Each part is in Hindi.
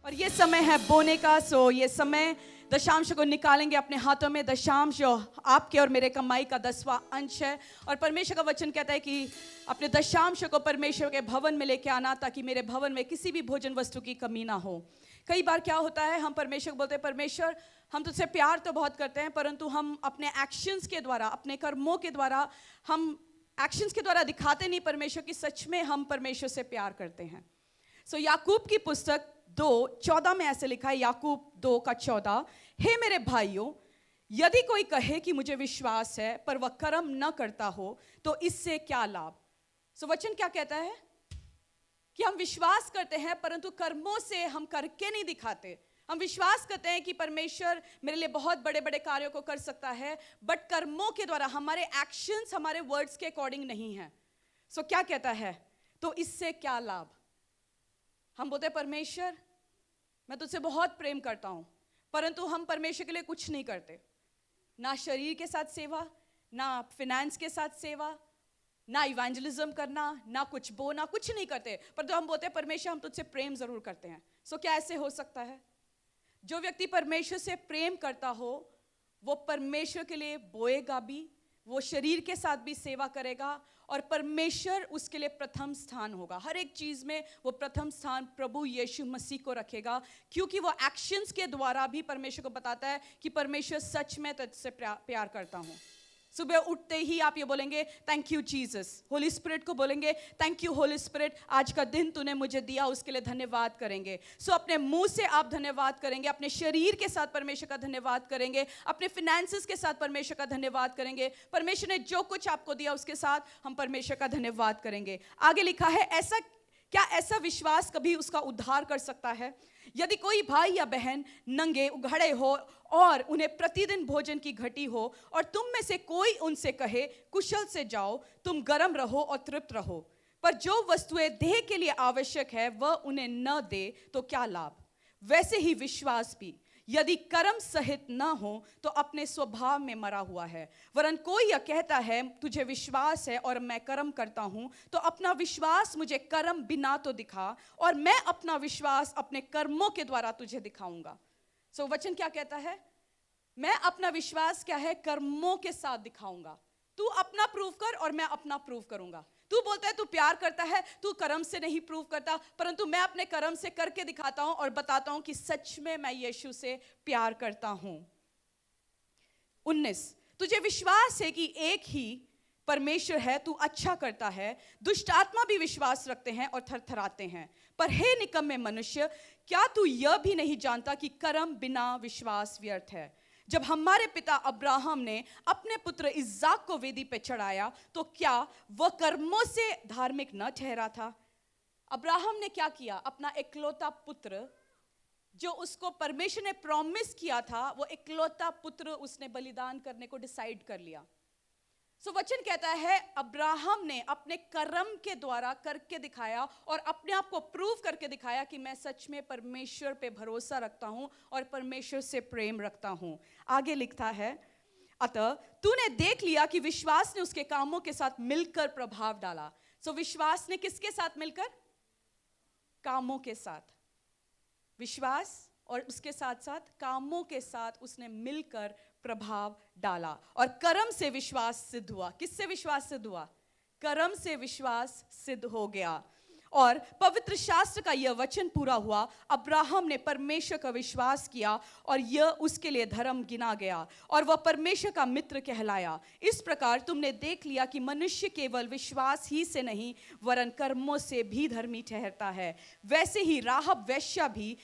और ये समय है बोने का। सो ये समय दशांश को निकालेंगे अपने हाथों में। दशांश जो आपके और मेरे कमाई का 10वां अंश है। और परमेश्वर का वचन कहता है कि अपने दशांश को परमेश्वर के भवन में लेके आना, ताकि मेरे भवन में किसी भी भोजन वस्तु की कमी ना हो। कई बार क्या होता है, हम परमेश्वर को बोलते हैं, परमेश्वर हम तुझसे प्यार तो बहुत करते हैं, परंतु हम अपने एक्शंस के द्वारा, अपने कर्मों के द्वारा, हम एक्शंस के द्वारा दिखाते नहीं परमेश्वर की सच में हम परमेश्वर से प्यार करते हैं। सो याकूब की पुस्तक 2:14 में ऐसे लिखा है, याकूब 2:14, हे मेरे भाइयों, यदि कोई कहे कि मुझे विश्वास है पर वह कर्म न करता हो तो इससे क्या लाभ। सो वचन क्या कहता है कि हम विश्वास करते हैं परंतु कर्मों से हम करके नहीं दिखाते। हम विश्वास करते हैं कि परमेश्वर मेरे लिए बहुत बड़े बड़े कार्यों को कर सकता है, बट कर्मों के द्वारा, हमारे एक्शंस हमारे वर्ड्स के अकॉर्डिंग नहीं है। सो क्या कहता है, तो इससे क्या लाभ। हम बोलते हैं परमेश्वर मैं तुझसे बहुत प्रेम करता हूं, परंतु हम परमेश्वर के लिए कुछ नहीं करते, ना शरीर के साथ सेवा, ना फिनेंस के साथ सेवा, ना इवेंजलिज्म करना, ना कुछ बोना, कुछ नहीं करते। परंतु हम बोलते हैं परमेश्वर हम तुझसे प्रेम जरूर करते हैं। सो क्या ऐसे हो सकता है? जो व्यक्ति परमेश्वर से प्रेम करता हो वो परमेश्वर के लिए बोएगा भी, वो शरीर के साथ भी सेवा करेगा, और परमेश्वर उसके लिए प्रथम स्थान होगा। हर एक चीज में वो प्रथम स्थान प्रभु यीशु मसीह को रखेगा, क्योंकि वो एक्शंस के द्वारा भी परमेश्वर को बताता है कि परमेश्वर सच में तुझसे प्यार करता हूं। सुबह उठते ही आप ये बोलेंगे thank you Jesus. Holi spirit को बोलेंगे थैंक यू होली स्पिरिट, आज का दिन तूने मुझे दिया उसके लिए धन्यवाद करेंगे। सो अपने मुंह से आप धन्यवाद करेंगे, अपने शरीर के साथ परमेश्वर का धन्यवाद करेंगे, अपने फिनेंसेस के साथ परमेश्वर का धन्यवाद करेंगे। परमेश्वर ने जो कुछ आपको दिया उसके साथ हम परमेश्वर का धन्यवाद करेंगे। आगे लिखा है, ऐसा विश्वास कभी उसका उद्धार कर सकता है? यदि कोई भाई या बहन नंगे उघड़े हो और उन्हें प्रतिदिन भोजन की घटी हो, और तुम में से कोई उनसे कहे कुशल से जाओ, तुम गर्म रहो और तृप्त रहो, पर जो वस्तुएं देह के लिए आवश्यक है वह उन्हें न दे तो क्या लाभ। वैसे ही विश्वास भी यदि कर्म सहित न हो तो अपने स्वभाव में मरा हुआ है। वरन कोई यह कहता है तुझे विश्वास है और मैं कर्म करता हूं, तो अपना विश्वास मुझे कर्म बिना तो दिखा, और मैं अपना विश्वास अपने कर्मों के द्वारा तुझे दिखाऊंगा। सो वचन क्या कहता है? मैं अपना विश्वास क्या है, कर्मों के साथ दिखाऊंगा। तू अपना प्रूव कर और मैं अपना प्रूव करूंगा। तू बोलता है तू प्यार करता है, तू कर्म से नहीं प्रूव करता, परंतु मैं अपने कर्म से करके दिखाता हूं और बताता हूं कि सच में मैं यीशु से प्यार करता हूं। 19, तुझे विश्वास है कि एक ही परमेश्वर है, तू अच्छा करता है। दुष्ट आत्मा भी विश्वास रखते हैं और थरथराते हैं। पर हे निकम्मे मनुष्य, क्या तू यह भी नहीं जानता कि कर्म बिना विश्वास व्यर्थ है? जब हमारे पिता अब्राहम ने अपने पुत्र इस्साक को वेदी पे चढ़ाया तो क्या वह कर्मों से धार्मिक न ठहरा था? अब्राहम ने क्या किया? अपना इकलौता पुत्र जो उसको परमेश्वर ने प्रॉमिस किया था, वो इकलौता पुत्र उसने बलिदान करने को डिसाइड कर लिया। सो वचन कहता है अब्राहम ने अपने कर्म के द्वारा करके दिखाया और अपने आप को प्रूव करके दिखाया कि मैं सच में परमेश्वर पे भरोसा रखता हूं और परमेश्वर से प्रेम रखता हूं। आगे लिखता है, अतः तूने देख लिया कि विश्वास ने उसके कामों के साथ मिलकर प्रभाव डाला। सो विश्वास ने किसके साथ मिलकर? कामों के साथ। विश्वास और उसके साथ साथ कामों के साथ उसने मिलकर प्रभाव डाला, और कर्म से विश्वास सिद्ध हुआ। किससे विश्वास सिद्ध हुआ? कर्म से विश्वास सिद्ध हो गया। और पवित्र शास्त्र का यह वचन पूरा हुआ, अब्राहम ने परमेश्वर का विश्वास किया और यह उसके लिए धर्म गिना गया, और वह परमेश्वर का मित्र कहलाया। इस प्रकार तुमने देख लिया कि मनुष्य केवल विश्वास ही से नहीं वरन कर्मों से भी धर्मी ठहरता है। वैसे ही राहब वेश्या भी,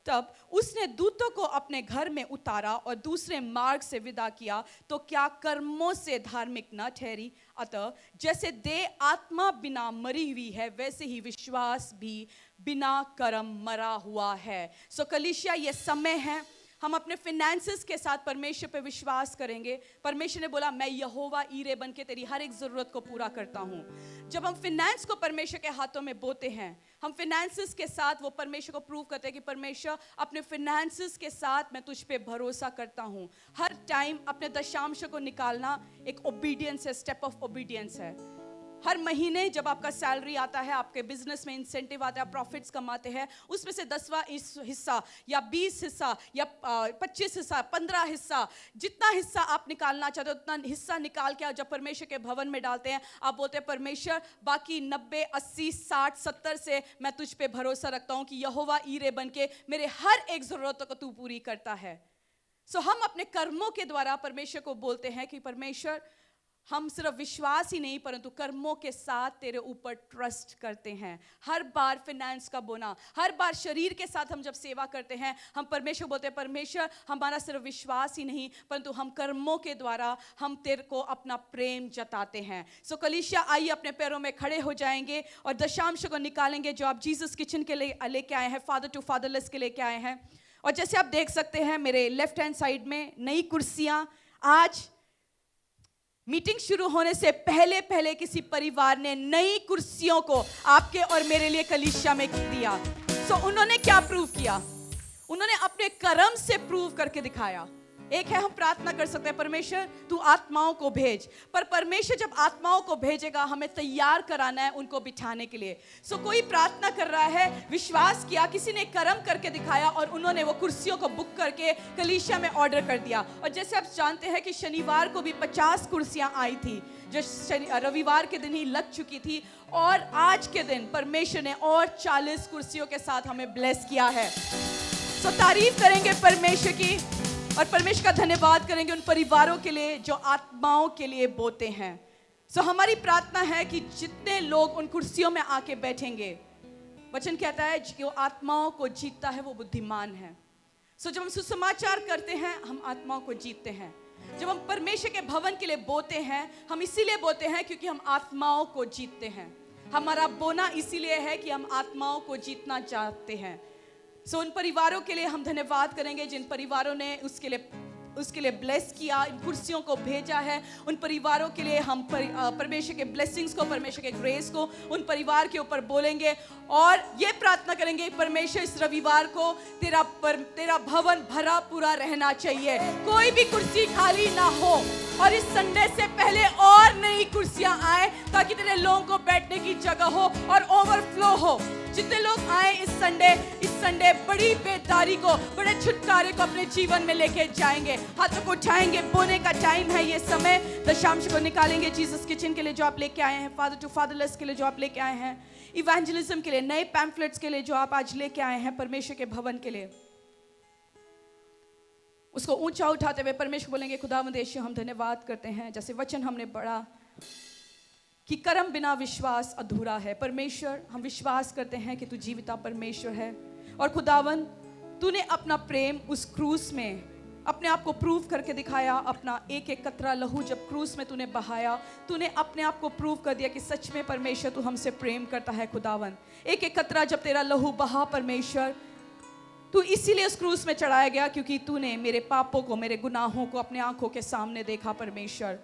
तब उसने दूतों को अपने घर में उतारा और दूसरे मार्ग से विदा किया, तो क्या कर्मों से धार्मिक न ठहरी? अतः जैसे देह आत्मा बिना मरी हुई है, वैसे ही विश्वास भी बिना कर्म मरा हुआ है। सो कलीसिया, ये समय है हम अपने फिनेंसेस के साथ परमेश्वर पे विश्वास करेंगे। परमेश्वर ने बोला मैं यहोवा ईरे बन के तेरी हर एक जरूरत को पूरा करता हूँ। जब हम फिनेंस को परमेश्वर के हाथों में बोते हैं, हम फिनेंसेस के साथ वो परमेश्वर को प्रूव करते हैं कि परमेश्वर अपने फिनेंसेस के साथ मैं तुझ पे भरोसा करता हूँ। हर टाइम अपने दशांश को निकालना एक ओबीडियंस है, स्टेप ऑफ ओबीडियंस है। हर महीने जब आपका सैलरी आता है, आपके बिजनेस में इंसेंटिव आता है, प्रॉफिट्स कमाते हैं, उसमें से 10वां हिस्सा या 20 हिस्सा या 25 हिस्सा, 15 हिस्सा, जितना हिस्सा आप निकालना चाहते हो उतना हिस्सा निकाल के जब परमेश्वर के भवन में डालते हैं, आप बोलते हैं परमेश्वर बाकी 90, 80, 60, 70 से मैं तुझ पे भरोसा रखता हूँ कि यहोवा ईरे बन के मेरे हर एक जरूरत को तू पूरी करता है। सो हम अपने कर्मों के द्वारा परमेश्वर को बोलते हैं कि परमेश्वर हम सिर्फ विश्वास ही नहीं परंतु कर्मों के साथ तेरे ऊपर ट्रस्ट करते हैं। हर बार फाइनेंस का बोना, हर बार शरीर के साथ हम जब सेवा करते हैं, हम परमेश्वर बोलते हैं परमेश्वर हमारा सिर्फ विश्वास ही नहीं परंतु हम कर्मों के द्वारा हम तेरे को अपना प्रेम जताते हैं। सो कलीसिया आइए अपने पैरों में खड़े हो जाएंगे और दशांश को निकालेंगे जो आप जीसस किचन के लिए लेके आए हैं, फादर टू फादरलेस के लेके आए हैं। और जैसे आप देख सकते हैं मेरे लेफ्ट हैंड साइड में नई कुर्सियां, आज मीटिंग शुरू होने से पहले किसी परिवार ने नई कुर्सियों को आपके और मेरे लिए कलीसिया में दिया। सो उन्होंने क्या प्रूव किया? उन्होंने अपने कर्म से प्रूव करके दिखाया। एक है हम प्रार्थना कर सकते हैं परमेश्वर तू आत्माओं को भेज, पर परमेश्वर जब आत्माओं को भेजेगा हमें तैयार कराना है उनको बिठाने के लिए। सो कोई प्रार्थना कर रहा है, विश्वास किया, किसी ने कर्म करके दिखाया और उन्होंने वो कुर्सियों को बुक करके कलीसिया में ऑर्डर कर दिया। और जैसे आप जानते हैं कि शनिवार को भी 50 कुर्सियां आई थी जो रविवार के दिन ही लग चुकी थी, और आज के दिन परमेश्वर ने और 40 कुर्सियों के साथ हमें ब्लेस किया है। सो तारीफ करेंगे परमेश्वर की और परमेश्वर का धन्यवाद करेंगे उन परिवारों के लिए जो आत्माओं के लिए बोते हैं। सो हमारी प्रार्थना है कि जितने लोग उन कुर्सियों में आके बैठेंगे, वचन कहता है जो आत्माओं को जीतता है वो बुद्धिमान है। सो जब हम सुसमाचार करते हैं हम आत्माओं को जीतते हैं। जब हम परमेश्वर के भवन के लिए बोते हैं हम इसीलिए बोते हैं क्योंकि हम आत्माओं को जीतते हैं। हमारा बोना इसीलिए है कि हम आत्माओं को जीतना चाहते हैं। सो उन परिवारों के लिए हम धन्यवाद करेंगे जिन परिवारों ने उसके लिए ब्लेस किया, इन कुर्सियों को भेजा है। उन परिवारों के लिए हम परमेश्वर के ब्लेसिंग्स को, परमेश्वर के ग्रेस को उन परिवार के ऊपर बोलेंगे और ये प्रार्थना करेंगे परमेश्वर इस रविवार को तेरा भवन भरा पूरा रहना चाहिए, कोई भी कुर्सी खाली ना हो और इस संडे से पहले और नई कुर्सियां आए ताकि तेरे लोगों को बैठने की जगह हो और ओवरफ्लो हो। जितने लोग आए इस संडे बड़ी बेदारी को, बड़े छुटकारे को अपने जीवन में लेके जाएंगे। हाथों को उठाएंगे, बोने का टाइम है ये समय। दशांश को निकालेंगे जीसस किचन के लिए जो आप लेके आए हैं, फादर टू फादरलेस के लिए जो आप लेके आए हैं, इवेंजलिज्म के लिए, नए पैम्फलेट्स के लिए जो आप आज लेके आए हैं, परमेश्वर के भवन के लिए। उसको ऊंचा उठाते हुए परमेश्वर बोलेंगे खुदावंद यीशु हम धन्यवाद करते हैं जैसे वचन हमने पढ़ा कि कर्म बिना विश्वास अधूरा है। परमेश्वर हम विश्वास करते हैं कि तू जीविता परमेश्वर है और खुदावन तूने अपना प्रेम उस क्रूस में अपने आप को प्रूव करके दिखाया। अपना एक एक कतरा लहू जब क्रूस में तूने बहाया, तूने अपने आप को प्रूव कर दिया कि सच में परमेश्वर तू हमसे प्रेम करता है। खुदावन एक एक कतरा जब तेरा लहू बहा परमेश्वर, तू इसीलिए उस क्रूस में चढ़ाया गया क्योंकि तूने मेरे पापों को, मेरे गुनाहों को अपने आंखों के सामने देखा परमेश्वर।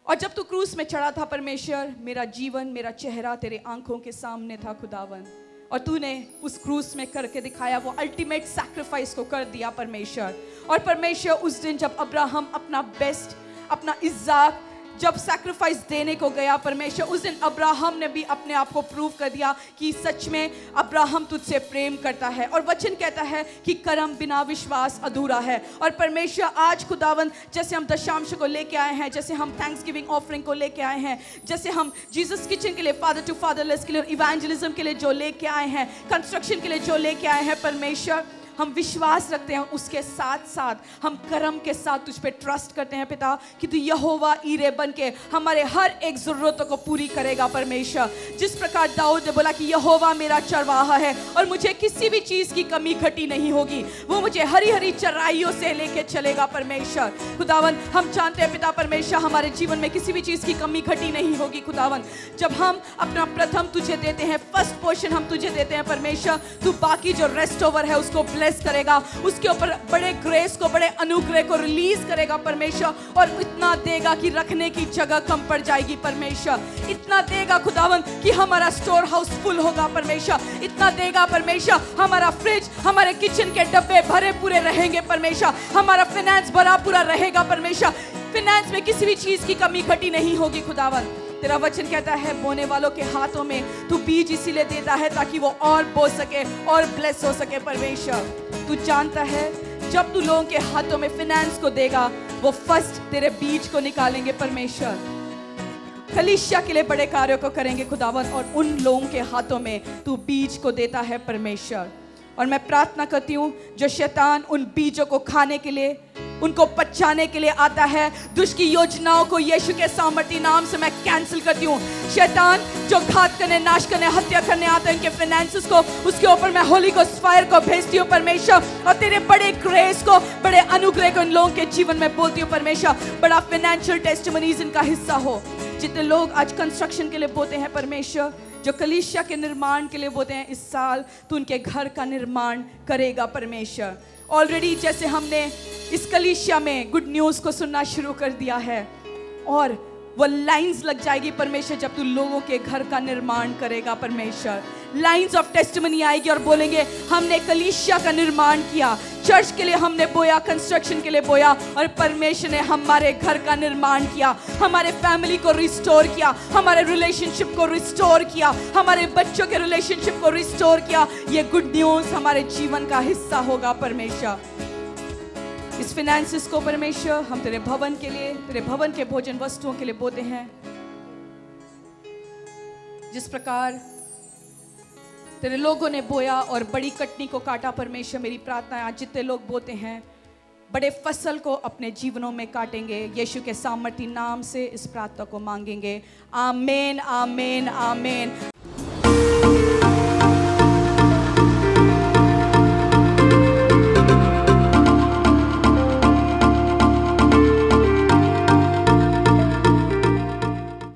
और जब तू क्रूस में चढ़ा था परमेश्वर, मेरा जीवन, मेरा चेहरा तेरे आंखों के सामने था खुदावन, और तूने उस क्रूस में करके दिखाया, वो अल्टीमेट सैक्रिफाइस को कर दिया परमेश्वर। और परमेश्वर उस दिन जब अब्राहम अपना बेस्ट, अपना इज़्ज़ाक जब सैक्रिफाइस देने को गया परमेश्वर, उस दिन अब्राहम ने भी अपने आप को प्रूव कर दिया कि सच में अब्राहम तुझसे प्रेम करता है। और वचन कहता है कि कर्म बिना विश्वास अधूरा है। और परमेश्वर आज खुदावंद जैसे हम दशांश को लेके आए हैं, जैसे हम थैंक्सगिविंग ऑफरिंग को लेके आए हैं, जैसे हम जीसस किचन के लिए, फादर टू फादरलेस के लिए, इवेंजलिज्म के लिए जो लेके आए हैं, कंस्ट्रक्शन के लिए जो लेके आए हैं परमेश्वर, हम विश्वास रखते हैं उसके साथ साथ हम कर्म के साथ तुझ पे ट्रस्ट करते हैं पिता कि तू यहोवा ईरे बन के हमारे हर एक ज़रूरतों को पूरी करेगा परमेश्वर। जिस प्रकार दाऊद ने बोला कि यहोवा मेरा चरवाहा है और मुझे किसी भी चीज़ की कमी घटी नहीं होगी, वो मुझे हरी हरी चराइयों से लेके चलेगा परमेश्वर। खुदावन हम जानते हैं पिता परमेश्वर हमारे जीवन में किसी भी चीज़ की कमी घटी नहीं होगी खुदावन। जब हम अपना प्रथम तुझे देते हैं, फर्स्ट पोर्शन हम तुझे देते हैं परमेश्वर, तू बाकी जो रेस्ट ओवर है उसको ब्लेस करेगा, उसके ऊपर बड़े ग्रेस को, बड़े अनुग्रह को रिलीज करेगा परमेश्वर, और इतना देगा कि रखने की जगह कम पड़ जाएगी परमेश्वर। इतना देगा खुदावन कि हमारा स्टोर हाउस फुल होगा परमेश्वर। इतना देगा परमेश्वर, हमारा फ्रिज, हमारे किचन के डब्बे भरे पूरे रहेंगे परमेश्वर। हमारा फाइनेंस भरा पूरा रहेगा परमेश्वर। फाइनेंस में किसी भी चीज की कमी घटी नहीं होगी खुदावन। तेरा वचन कहता है बोने वालों के हाथों में तू बीज इसीलिए देता है ताकि वो और बो सके और ब्लेस हो सके। परमेश्वर तू जानता है जब तू लोगों के हाथों में फाइनेंस को देगा वो फर्स्ट तेरे बीज को निकालेंगे परमेश्वर, कलीसिया के लिए बड़े कार्यों को करेंगे खुदावन, और उन लोगों के हाथों में तू बीज को देता है परमेश्वर। और मैं प्रार्थना करती हूँ जो शैतान उन बीजों को खाने के लिए, उनको पचाने के लिए आता है, दुष्ट की योजनाओं को यीशु के सामर्थी नाम से मैं कैंसिल करती हूँ। शैतान जो घात करने, नाश करने, हत्या करने आता है उनके फाइनेंसेस को, उसके ऊपर मैं होली गोस्ट फायर को भेजती हूँ परमेश्वर, और तेरे बड़े ग्रेस को, बड़े अनुग्रह को इन लोगों के जीवन में बोलती हूँ परमेश्वर। बड़ा फाइनेंशियल टेस्टिमनीज इनका हिस्सा हो। जितने लोग आज कंस्ट्रक्शन के लिए बोते हैं परमेश्वर, जो कलीसिया के निर्माण के लिए बोते हैं, इस साल तू उनके घर का निर्माण करेगा परमेश्वर। ऑलरेडी जैसे हमने इस कलीसिया में गुड न्यूज़ को सुनना शुरू कर दिया है, और वो लाइंस लग जाएगी परमेश्वर जब तू लोगों के घर का निर्माण करेगा परमेश्वर। लाइंस ऑफ टेस्टिमनी आएगी और बोलेंगे हमने कलीसिया का निर्माण किया, चर्च के लिए हमने बोया, कंस्ट्रक्शन के लिए बोया, और परमेश्वर ने हमारे घर का निर्माण किया, हमारे फैमिली को रिस्टोर किया, हमारे रिलेशनशिप को रिस्टोर किया, हमारे बच्चों के रिलेशनशिप को रिस्टोर किया। ये गुड न्यूज़ हमारे जीवन का हिस्सा होगा परमेश्वर। इस फाइनेंसेस को परमेश्वर हम तेरे भवन के लिए, तेरे भवन के भोजन वस्तुओं के लिए बोते हैं। जिस प्रकार तेरे लोगों ने बोया और बड़ी कटनी को काटा परमेश्वर, मेरी प्रार्थना है आज जितने लोग बोते हैं बड़े फसल को अपने जीवनों में काटेंगे। यीशु के सामर्थी नाम से इस प्रार्थना को मांगेंगे। आमीन, आमीन, आमीन।